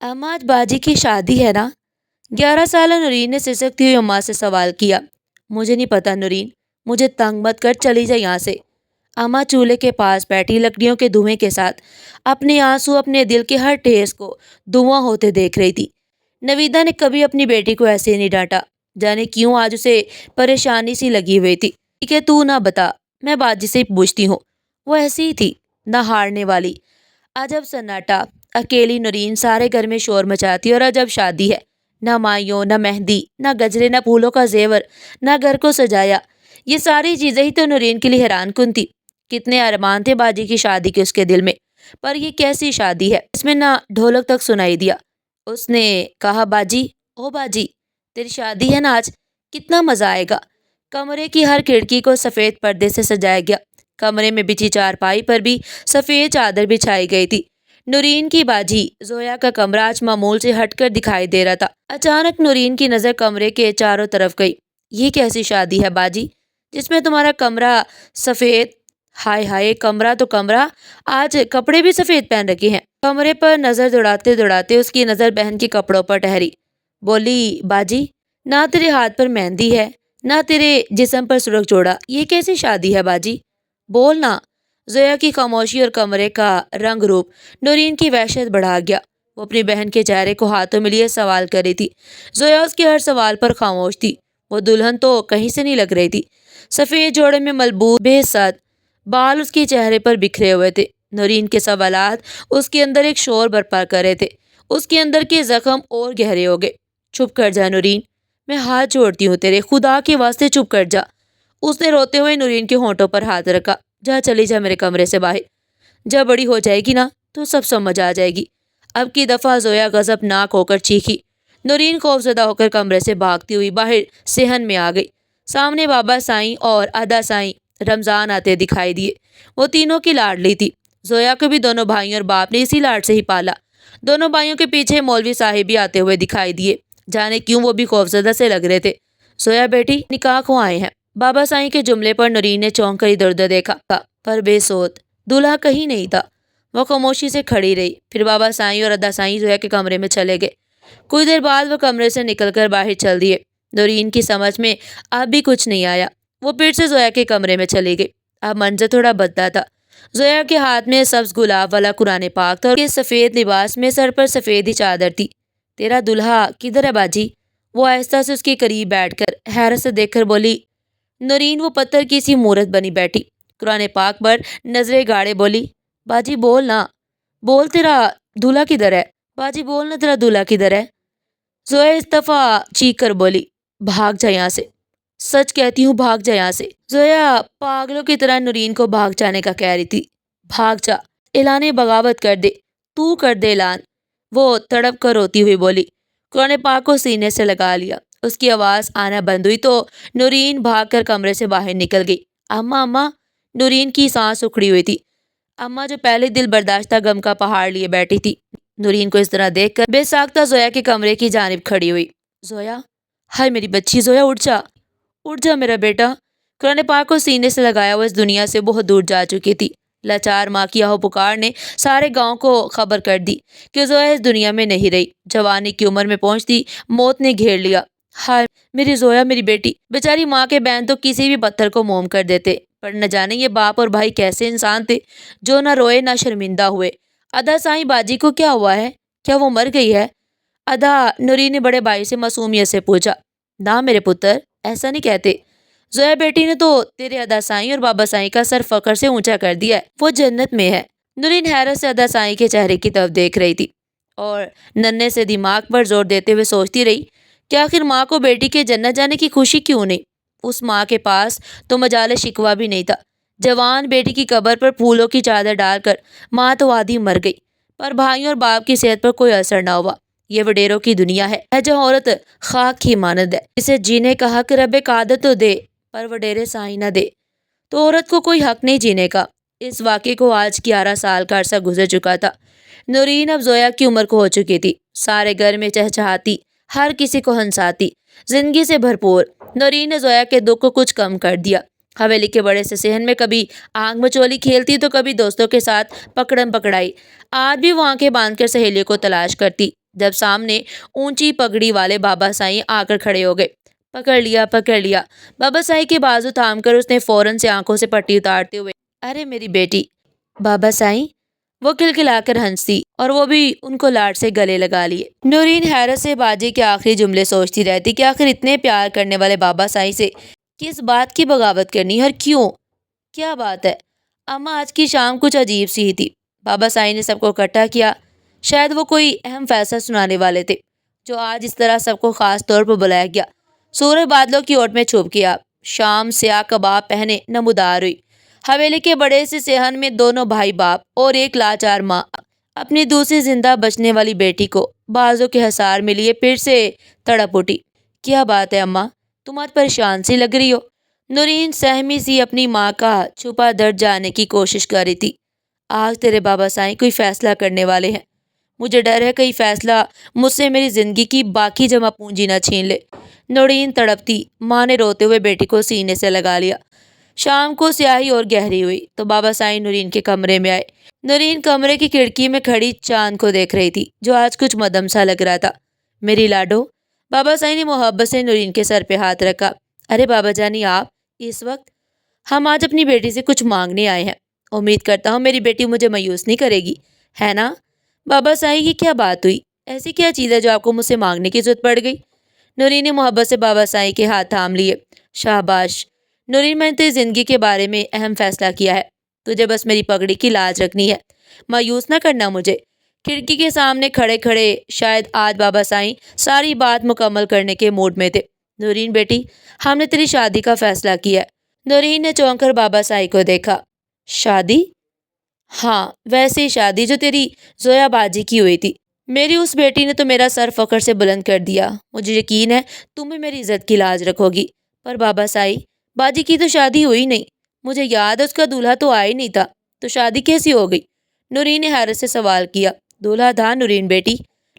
अम्मा आज बाजी की शादी है ना? 11 साल नूरीन ने सिसकती हुई अम्मा से सवाल किया। मुझे नहीं पता नूरीन, मुझे तंग मत कर, चली जा यहाँ से। अम्मा चूल्हे के पास बैठी लकड़ियों के धुएं के साथ अपने आंसू, अपने दिल के हर ठेस को धुआं होते देख रही थी। नवीदा ने कभी अपनी बेटी को ऐसे नहीं डांटा। जाने क्यों आज उसे परेशानी सी लगी हुई थी। ठीक है, तू ना बता, मैं बाजी से ही पूछती हूँ। वो ऐसी ही थी, ना हारने वाली। अजब सन्नाटा, अकेली नूरीन सारे घर में शोर मचाती और अजब शादी है। ना माइयों, ना मेहंदी, ना गजरे, ना फूलों का जेवर, ना घर को सजाया। ये सारी चीजें ही तो नूरीन के लिए हैरान कुन थी। कितने अरमान थे बाजी की शादी के उसके दिल में, पर ये कैसी शादी है इसमें ना ढोलक तक सुनाई दिया। उसने कहा, बाजी, ओ बाजी, तेरी शादी है ना आज, कितना मजा आएगा। कमरे की हर खिड़की को सफेद पर्दे से सजाया गया। कमरे में बिछी चारपाई पर भी सफेद चादर बिछाई गई थी। नूरीन की बाजी जोया का कमरा आज मामूल से हटकर दिखाई दे रहा था। अचानक नूरीन की नजर कमरे के चारों तरफ गई। ये कैसी शादी है बाजी, जिसमें तुम्हारा कमरा सफेद? हाय हाय, कमरा तो कमरा, आज कपड़े भी सफेद पहन रखे हैं। कमरे पर नजर दौड़ाते दौड़ाते उसकी नजर बहन के कपड़ों पर ठहरी। बोली, बाजी, ना तेरे हाथ पर मेहंदी है, ना तेरे जिस्म पर सुर्ख जोड़ा, ये कैसी शादी है बाजी? बोल ना। जोया की खामोशी और कमरे का रंग रूप नूरीन की वहशत बढ़ा गया। वो अपनी बहन के चेहरे को हाथों में लिए सवाल कर रही थी। जोया उसके हर सवाल पर खामोश थी। वो दुल्हन तो कहीं से नहीं लग रही थी। सफेद जोड़े में मलबूस बेसाद बाल उसके चेहरे पर बिखरे हुए थे। नूरीन के सवालात उसके अंदर एक शोर बर्पा कर रहे थे। उसके अंदर के जख्म और गहरे हो गए। चुप कर जा नूरीन, मैं हाथ जोड़ती हूँ तेरे, खुदा के वास्ते चुप कर जा। उसने रोते हुए नूरीन के होंठों पर हाथ रखा। जा, चली जा मेरे कमरे से बाहर। जब बड़ी हो जाएगी ना तो सब समझ आ जाएगी। अब की दफा जोया गजबनाक होकर चीखी। नूरीन खौफजदा होकर कमरे से भागती हुई बाहर सेहन में आ गई। सामने बाबा साईं और अदा साईं रमजान आते दिखाई दिए। वो तीनों की लाडली थी। जोया को भी दोनों भाइयों और बाप ने इसी लाड से ही पाला। दोनों भाइयों के पीछे मौलवी साहिब भी आते हुए दिखाई दिए। जाने क्यों वो भी खौफजदा से लग रहे थे। जोया बेटी, निकाह को आए हैं। बाबा साईं के जुमले पर नूरीन ने चौंक कर इधर उधर देखा, पर बेसोत दूल्हा कहीं नहीं था। वह खामोशी से खड़ी रही। फिर बाबा साईं और अदा साईं जोया के कमरे में चले गए। कुछ देर बाद वो कमरे से निकलकर बाहर चल दिए। नूरीन की समझ में अब भी कुछ नहीं आया। वो फिर से जोया के कमरे में चली गई। अब मंजर थोड़ा बदला था। जोया के हाथ में सब्ज गुलाब वाला कुरान पाक था और उसके सफेद लिबास में सर पर सफेद ही चादर थी। तेरा दुल्हा किधर है बाजी? वो आहिस्ता से उसके करीब बैठकर हैरत से देखकर बोली। नूरीन वो पत्थर की सी मूरत बनी बैठी, कुरान पाक पर नजरें गाड़े बोली, बाजी बोल ना, बोल तेरा दूल्हा किधर है? बाजी बोल ना, तेरा दूल्हा किधर है? जोया इस दफा चीख कर बोली, भाग जा यहाँ से, सच कहती हूँ भाग जा यहाँ से। जोया पागलों की तरह नूरीन को भाग जाने का कह रही थी। भाग जा, ऐलान बगावत कर दे, तू कर दे ऐलान। वो तड़प कर रोती हुई बोली। कुरान पाक को सीने से लगा लिया। उसकी आवाज आना बंद हुई तो नूरीन भागकर कमरे से बाहर निकल गई। अम्मा, अम्मा। नूरीन की सांस उखड़ी हुई थी। अम्मा जो पहले दिल बर्दाश्ता गम का पहाड़ लिए बैठी थी, नूरीन को इस तरह देखकर बेसाख्ता जोया के कमरे की जानिब खड़ी हुई। जोया, हाय मेरी बच्ची, जोया उठ जा, उठ जा मेरा बेटा। कुरान पाक को सीने से लगाया वो इस दुनिया से बहुत दूर जा चुकी थी। लाचार माँ की आहो पुकार ने सारे गांव को खबर कर दी कि जोया इस दुनिया में नहीं रही। जवानी की उम्र में पहुंचती मौत ने घेर लिया। हाय मेरी जोया, मेरी बेटी। बेचारी माँ के बहन तो किसी भी पत्थर को मोम कर देते, पर न जाने ये बाप और भाई कैसे इंसान थे जो ना रोए ना शर्मिंदा हुए। अदा साईं, बाजी को क्या हुआ है? क्या वो मर गई है? अदा, नूरी ने बड़े भाई से मासूमियत से पूछा। ना मेरे पुत्र, ऐसा नहीं कहते। जोया बेटी ने तो तेरे अदा साईं और बाबा साईं का सर फकर से ऊंचा कर दिया है, वो जन्नत में है। नूरीन हैरत से अदा साईं के चेहरे की तरफ देख रही थी और नन्हे से दिमाग पर जोर देते हुए सोचती रही कि आखिर माँ को बेटी के जन्नत जाने की खुशी क्यों नहीं। उस माँ के पास तो मजाल शिकवा भी नहीं था। जवान बेटी की कब्र पर फूलों की चादर डालकर माँ तो आधी मर गई, पर भाइयों और बाप की सेहत पर कोई असर ना हुआ। ये वडेरों की दुनिया है जहाँ औरत खाक की मानद है। इसे जीने का हक रब्बे कादत तो दे, पर वडेरे साई न दे, तो औरत को कोई हक नहीं जीने का। इस वाक़े को आज 11 साल का अरसा गुजर चुका था। नूरीन अब जोया की उम्र को हो चुकी थी। सारे घर में चहचहाती, हर किसी को हंसाती, जिंदगी से भरपूर। नूरीन ने जोया के दुख को कुछ कम कर दिया। हवेली के बड़े से सहन में कभी आग मचोली खेलती तो कभी दोस्तों के साथ पकड़म पकड़ाई। आज भी वो आंखें बांधकर सहेलियों को तलाश करती। جب سامنے اونچی پگڑی والے بابا سائیں آ کر کھڑے ہو گئے۔ پکڑ لیا پکڑ لیا، بابا سائیں کے بازو تھام کر اس نے فوراً سے آنکھوں سے پٹی اتارتے ہوئے، ارے میری بیٹی۔ بابا سائیں، وہ کلکلا کر ہنسی اور وہ بھی ان کو لاڈ سے گلے لگا لیے۔ نورین حیرت سے باجی کے آخری جملے سوچتی رہتی کہ آخر اتنے پیار کرنے والے بابا سائیں سے کس بات کی بغاوت کرنی اور کیوں؟ کیا بات ہے؟ اماں آج کی شام کچھ عجیب سی ہی تھی۔ بابا سائیں نے سب کو اکٹھا کیا۔ شاید وہ کوئی اہم فیصلہ سنانے والے تھے جو آج اس طرح سب کو خاص طور پر بلایا گیا۔ سورج بادلوں کی اوٹ میں چھپ گیا۔ شام سیاہ کباب پہنے نمودار ہوئی۔ حویلی کے بڑے سے صحن میں دونوں بھائی باپ اور ایک لاچار ماں اپنی دوسری زندہ بچنے والی بیٹی کو بازوں کے حصار میں لیے پھر سے تڑپ اٹھی۔ کیا بات ہے اماں، تم آج پریشان سی لگ رہی ہو؟ نورین سہمی سی اپنی ماں کا چھپا درد جاننے کی کوشش کر رہی تھی۔ آج تیرے بابا سائیں کوئی فیصلہ کرنے والے ہیں۔ مجھے ڈر ہے کئی فیصلہ مجھ سے میری زندگی کی باقی جمع پونجی نہ چھین لے۔ نورین تڑپتی ماں نے روتے ہوئے بیٹی کو سینے سے لگا لیا۔ شام کو سیاہی اور گہری ہوئی تو بابا سائیں نورین کے کمرے میں آئے۔ نورین کمرے کی کھڑکی میں کھڑی چاند کو دیکھ رہی تھی جو آج کچھ مدھم سا لگ رہا تھا۔ میری لاڈو، بابا سائیں نے محبت سے نورین کے سر پہ ہاتھ رکھا۔ ارے بابا جانی آپ اس وقت؟ ہم آج اپنی بیٹی سے کچھ مانگنے آئے ہیں۔ امید کرتا ہوں میری بیٹی مجھے مایوس نہیں کرے گی، ہے نا؟ بابا سائیں یہ کیا بات ہوئی؟ ایسی کیا چیز ہے جو آپ کو مجھ سے مانگنے کی ضرورت پڑ گئی؟ نورین نے محبت سے بابا سائیں کے ہاتھ تھام لیے۔ شاباش نورین، میں نے تیری زندگی کے بارے میں اہم فیصلہ کیا ہے۔ تجھے بس میری پگڑی کی لاج رکھنی ہے، مایوس نہ کرنا مجھے۔ کھڑکی کے سامنے کھڑے کھڑے شاید آج بابا سائیں ساری بات مکمل کرنے کے موڈ میں تھے۔ نورین بیٹی، ہم نے تیری شادی کا فیصلہ کیا ہے۔ نورین نے چونک کر بابا سائیں کو دیکھا۔ شادی؟ ہاں، ویسی شادی جو تیری زویا باجی کی ہوئی تھی۔ میری اس بیٹی نے تو میرا سر فخر سے بلند کر دیا۔ مجھے یقین ہے تم بھی میری عزت کی لاج رکھو گی۔ پر بابا سائیں، باجی کی تو شادی ہوئی نہیں۔ مجھے یاد ہے اس کا دولہا تو آیا ہی نہیں تھا، تو شادی کیسی ہو گئی؟ نورین نے حیرت سے سوال کیا۔ دولہا تھا نورین بیٹی،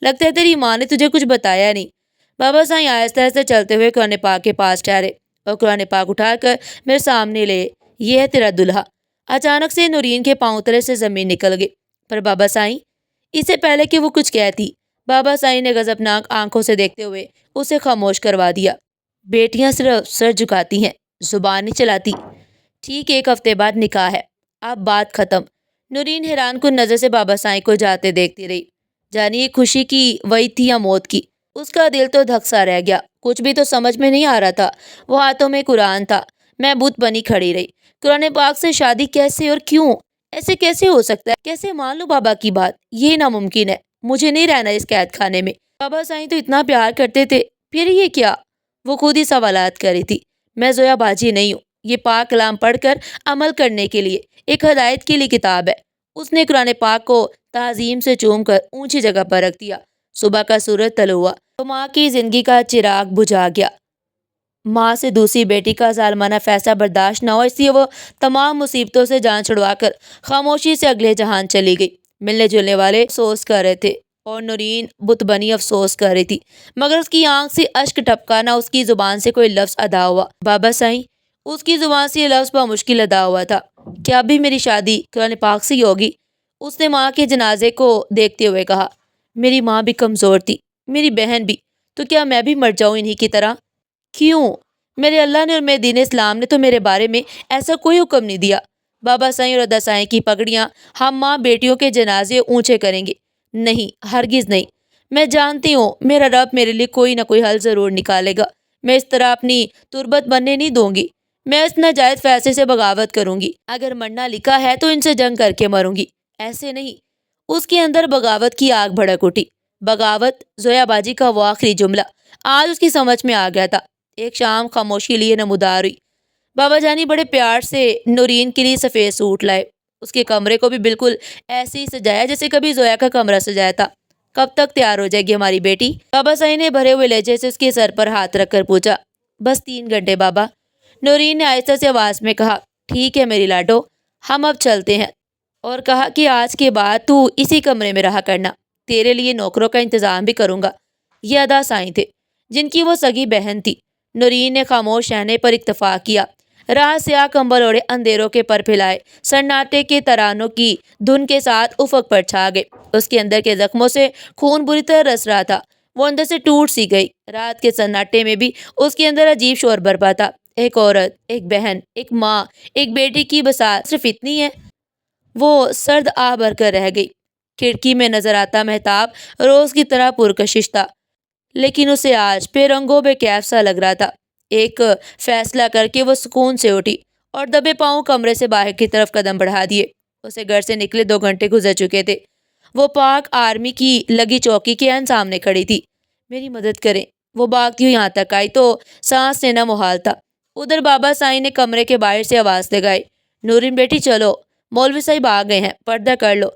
لگتا ہے تیری ماں نے تجھے کچھ بتایا نہیں۔ بابا سائیں آہستہ آہستہ چلتے ہوئے قرآن پاک کے پاس ٹھہرے اور قرآن پاک اٹھا کر میرے سامنے لے، یہ ہے تیرا دولہا۔ اچانک سے نورین کے پاؤں تلے سے زمین نکل گئی۔ پر بابا سائیں، اس سے پہلے کہ وہ کچھ کہتی، بابا سائیں نے غضبناک آنکھوں سے دیکھتے ہوئے اسے خاموش کروا دیا۔ بیٹیاں صرف سر جھکاتی ہیں، زبان نہیں چلاتی۔ ٹھیک 1 ہفتے بعد نکاح ہے، اب بات ختم۔ نورین حیران کن نظر سے بابا سائیں کو جاتے دیکھتی رہی۔ جانی خوشی کی وعید تھی یا موت کی؟ اس کا دل تو دھک سا رہ گیا، کچھ بھی تو سمجھ میں نہیں آ رہا تھا۔ وہ ہاتھوں میں قرآن تھا، میں بت بنی کھڑی رہی۔ قرآن پاک سے شادی کیسے اور کیوں؟ ایسے کیسے ہو سکتا ہے؟ کیسے مان لوں بابا کی بات؟ یہ ناممکن ہے، مجھے نہیں رہنا اس قید خانے میں۔ بابا سائیں تو اتنا پیار کرتے تھے، پھر یہ کیا؟ وہ خود ہی سوالات کر رہی تھی۔ میں زویا باجی نہیں ہوں، یہ پاک کلام پڑھ کر عمل کرنے کے لیے، ایک ہدایت کے لیے کتاب ہے۔ اس نے قرآن پاک کو تعظیم سے چوم کر اونچی جگہ پر رکھ دیا۔ صبح کا سورج طلوع ہوا تو ماں کی زندگی کا چراغ بجھا گیا۔ ماں سے دوسری بیٹی کا ظالمانہ فیصلہ برداشت نہ ہو، اس لیے وہ تمام مصیبتوں سے جان چھڑوا کر خاموشی سے اگلے جہان چلی گئی۔ ملنے جلنے والے افسوس کر رہے تھے اور نورین بت بنی افسوس کر رہی تھی، مگر اس کی آنکھ سے اشک ٹپکا نہ اس کی زبان سے کوئی لفظ ادا ہوا۔ بابا سائیں، اس کی زبان سے یہ لفظ بمشکل ادا ہوا تھا۔ کیا اب بھی میری شادی قرآن پاک سے ہی ہوگی؟ اس نے ماں کے جنازے کو دیکھتے ہوئے کہا۔ میری ماں بھی کمزور تھی، میری بہن بھی، تو کیا میں بھی مر جاؤں انہی کی طرح؟ کیوں؟ میرے اللہ نے اور میرے دین اسلام نے تو میرے بارے میں ایسا کوئی حکم نہیں دیا۔ بابا سائیں اور ادا سائیں کی پگڑیاں ہم ماں بیٹیوں کے جنازے اونچے کریں گے؟ نہیں، ہرگز نہیں۔ میں جانتی ہوں میرا رب میرے لیے کوئی نہ کوئی حل ضرور نکالے گا۔ میں اس طرح اپنی تربت بننے نہیں دوں گی۔ میں اس ناجائز فیصلے سے بغاوت کروں گی۔ اگر مرنا لکھا ہے تو ان سے جنگ کر کے مروں گی، ایسے نہیں۔ اس کے اندر بغاوت کی آگ بھڑک اٹھی۔ بغاوت، زویا باجی کا وہ آخری جملہ آج اس کی سمجھ میں آ گیا تھا۔ ایک شام خاموشی لیے نمودار ہوئی۔ بابا جانی بڑے پیار سے نورین کے لیے سفید سوٹ لائے۔ اس کے کمرے کو بھی بالکل ایسے ہی سجایا جیسے کبھی زویا کا کمرہ سجایا تھا۔ کب تک تیار ہو جائے گی ہماری بیٹی؟ بابا سائیں نے بھرے ہوئے لہجے سے اس کے سر پر ہاتھ رکھ کر پوچھا۔ بس 3 گھنٹے بابا، نورین نے آہستہ سے آواز میں کہا۔ ٹھیک ہے میری لاڈو، ہم اب چلتے ہیں۔ اور کہا کہ آج کے بعد تو اسی کمرے میں رہا کرنا، تیرے لیے نوکروں کا انتظام بھی کروں گا۔ یہ ادا سائیں تھے، جن کی وہ سگی بہن تھی۔ نورین نے خاموش رہنے پر اکتفا کیا۔ राह स्याह कंबल ओढ़े अंधेरों के पर फैलाए सन्नाटे के तरानों की धुन के साथ उफक पर छा गए। उसके अंदर के जख्मों से खून बुरी तरह रस रहा था। वो अंदर से टूट सी गई। रात के सन्नाटे में भी उसके अंदर अजीब शोर बरपा था। एक औरत, एक बहन, एक माँ, एक बेटी की बसात सिर्फ इतनी है। वो सर्द आह भरकर रह गई। खिड़की में नजर आता महताब रोज की तरह पुरकशिश था, लेकिन उसे आज बेरंगो बेकैफ सा लग रहा था। एक फैसला करके वो सुकून से उठी और दबे पांव कमरे से बाहर की तरफ कदम बढ़ा दिए। उसे घर से निकले 2 घंटे गुजर चुके थे। वो पाक आर्मी की लगी चौकी के अन सामने खड़ी थी। मेरी मदद करें। वो भागती हुई यहाँ तक आई तो सांस लेना मुहाल था। उधर बाबा साईं ने कमरे के बाहर से आवाज लगाई, नूरिन बेटी चलो, मौलवी साहिब आ गए हैं, पर्दा कर लो।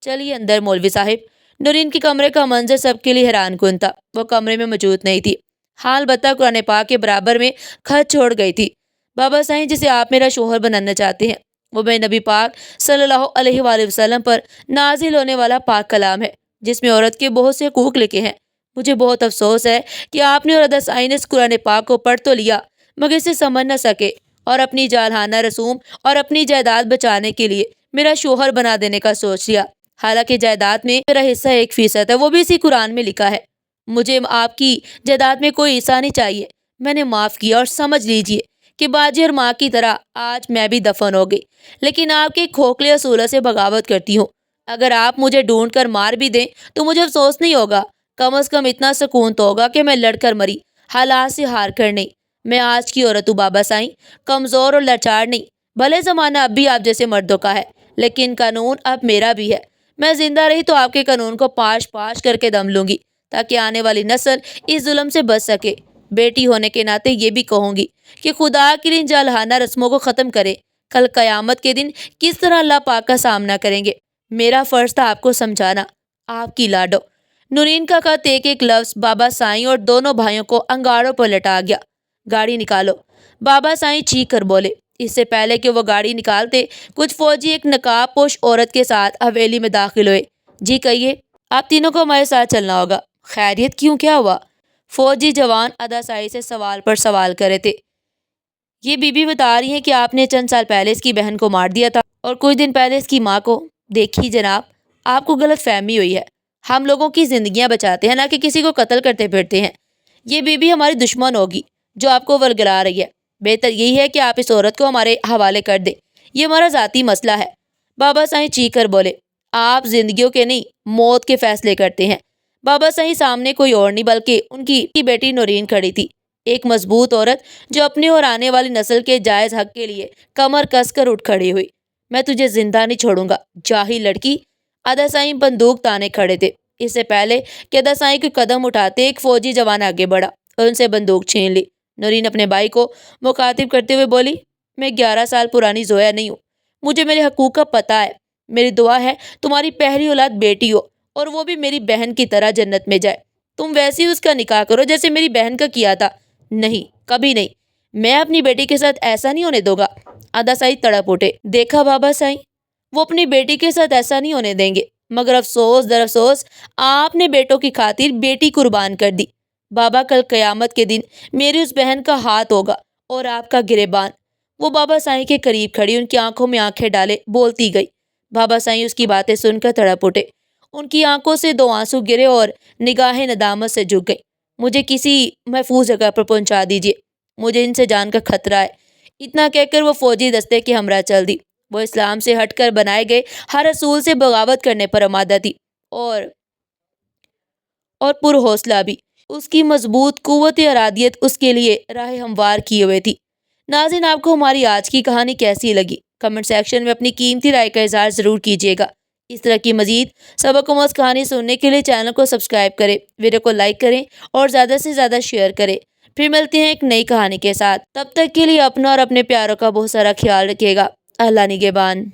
चलिए अंदर मौलवी साहिब। नूरिन के कमरे का मंजर सबके लिए हैरान कुन था। वो कमरे में मौजूद नहीं थी। हाल बता कुरान पाक के बराबर में खत छोड़ गई थी। बाबा साईं जिसे आप मेरा शोहर बनाना चाहते हैं, वो मेरे नबी पाक सल्लल्लाहु अलैहि वसल्लम पर नाजिल होने वाला पाक कलाम है, जिसमें औरत के बहुत से हकूक लिखे हैं। मुझे बहुत अफसोस है कि आपने और अदा साईं ने इस कुरान पाक को पढ़ तो लिया, मगर इसे समझ न सके और अपनी जालहाना रसूम और अपनी जायदाद बचाने के लिए मेरा शोहर बना देने का सोच लिया। हालांकि जायदाद में मेरा हिस्सा 1% है, वो भी इसी कुरान में लिखा है। मुझे आपकी जायदाद में कोई हिस्सा नहीं चाहिए। मैंने माफ किया और समझ लीजिए कि बाजी और माँ की तरह आज मैं भी दफन हो गई, लेकिन आपके खोखले असूलों से बगावत करती हूँ। अगर आप मुझे ढूंढ कर मार भी दें तो मुझे अफसोस नहीं होगा। कम से कम इतना सुकून तो होगा कि मैं लड़कर मरी, हालात से हार कर नहीं। मैं आज की औरत हूँ बाबा साईं, कमजोर और लाचार नहीं। भले जमाना अब भी आप जैसे मर्दों का है, लेकिन कानून अब मेरा भी है। मैं जिंदा रही तो आपके कानून को पाश पाश करके दम लूंगी, ताकि आने वाली नस्ल इस जुल्म से बच सके। बेटी होने के नाते ये भी कहूंगी कि खुदा के लिए इन जालहाना रस्मों को ख़त्म करे। कल कयामत के दिन किस तरह अल्लाह पाक का सामना करेंगे, मेरा फर्ज था आपको समझाना। आपकी लाडो। नूरीन का खत एक एक लफ्ज बाबा साईं और दोनों भाइयों को अंगारों पर लटा गया। गाड़ी निकालो, बाबा साईं चीख कर बोले। इससे पहले कि वो गाड़ी निकालते, कुछ फौजी एक नकाब पोश औरत के साथ हवेली में दाखिल हुए। जी कहिए, आप तीनों को हमारे साथ चलना होगा। खैरियत क्यों, क्या हुआ? फौजी जवान अदा साई से सवाल पर सवाल कर रहे थे। ये बीबी बता रही हैं कि आपने चंद साल पहले इसकी बहन को मार दिया था और कुछ दिन पहले इसकी माँ को। देखिए जनाब, आपको गलत फहमी हुई है। हम लोगों की जिंदगियां बचाते हैं, ना कि किसी को कत्ल करते फिरते हैं। ये बीबी हमारी दुश्मन होगी जो आपको वरगला रही है। बेहतर यही है कि आप इस औरत को हमारे हवाले कर दें। ये हमारा ज़ाती मसला है। बाबा साईं चीख कर बोले। आप जिंदगियों के नहीं, मौत के फैसले करते हैं। बाबा साईं सामने कोई और नहीं बल्कि उनकी बेटी नूरीन खड़ी थी। एक मजबूत औरत जो अपनी और आने वाली नस्ल के जायज़ हक के लिए कमर कसकर उठ खड़ी हुई। मैं तुझे जिंदा नहीं छोड़ूंगा, जाहिल लड़की। अदा साईं बंदूक ताने खड़े थे। इससे पहले कि अदा साईं के कदम उठाते, एक फौजी जवान आगे बढ़ा और उनसे बंदूक छीन ली। नूरीन अपने भाई को मुखातिब करते हुए बोली, मैं 11 साल पुरानी जोया नहीं हूँ। मुझे मेरे हकूक का पता है। मेरी दुआ है तुम्हारी पहली औलाद बेटी हो और वो भी मेरी बहन की तरह जन्नत में जाए। तुम वैसे ही उसका निकाह करो जैसे मेरी बहन का किया था। नहीं, कभी नहीं। मैं अपनी बेटी के साथ ऐसा नहीं होने दूंगा। अदा साईं तड़प उठे। देखा बाबा साईं, वो अपनी बेटी के साथ ऐसा नहीं होने देंगे, मगर अफसोस दर अफसोस आपने बेटों की खातिर बेटी कुर्बान कर दी। बाबा कल कयामत के दिन मेरी उस बहन का हाथ होगा और आपका गिरेबान। वो बाबा साईं के करीब खड़ी उनकी आंखों में आंखें डाले बोलती गई। बाबा साईं उसकी बातें सुनकर तड़प उठे। उनकी आंखों से 2 आंसू गिरे और निगाहें नदामत से झुक गई। मुझे किसी महफूज जगह पर पहुंचा दीजिए, मुझे इनसे जान का खतरा है। इतना कहकर वो फौजी दस्ते की हमरा चल दी। वो इस्लाम से हटकर बनाए गए हर असूल से बगावत करने पर आमादा थी और पुरहौसला भी। उसकी मजबूत कुव्वत इरादियत उसके लिए राह हमवार किए हुए थी। नाज़रीन, आपको हमारी आज की कहानी कैसी लगी? कमेंट सेक्शन में अपनी कीमती राय का इजहार ज़रूर कीजिएगा। इस तरह की मजीद सबक कहानी सुनने के लिए चैनल को सब्सक्राइब करें, वीडियो को लाइक करें और ज़्यादा से ज़्यादा शेयर करें। फिर मिलते हैं एक नई कहानी के साथ। तब तक के लिए अपना और अपने प्यारों का बहुत सारा ख्याल रखिएगा। अल्लाह निगहबान।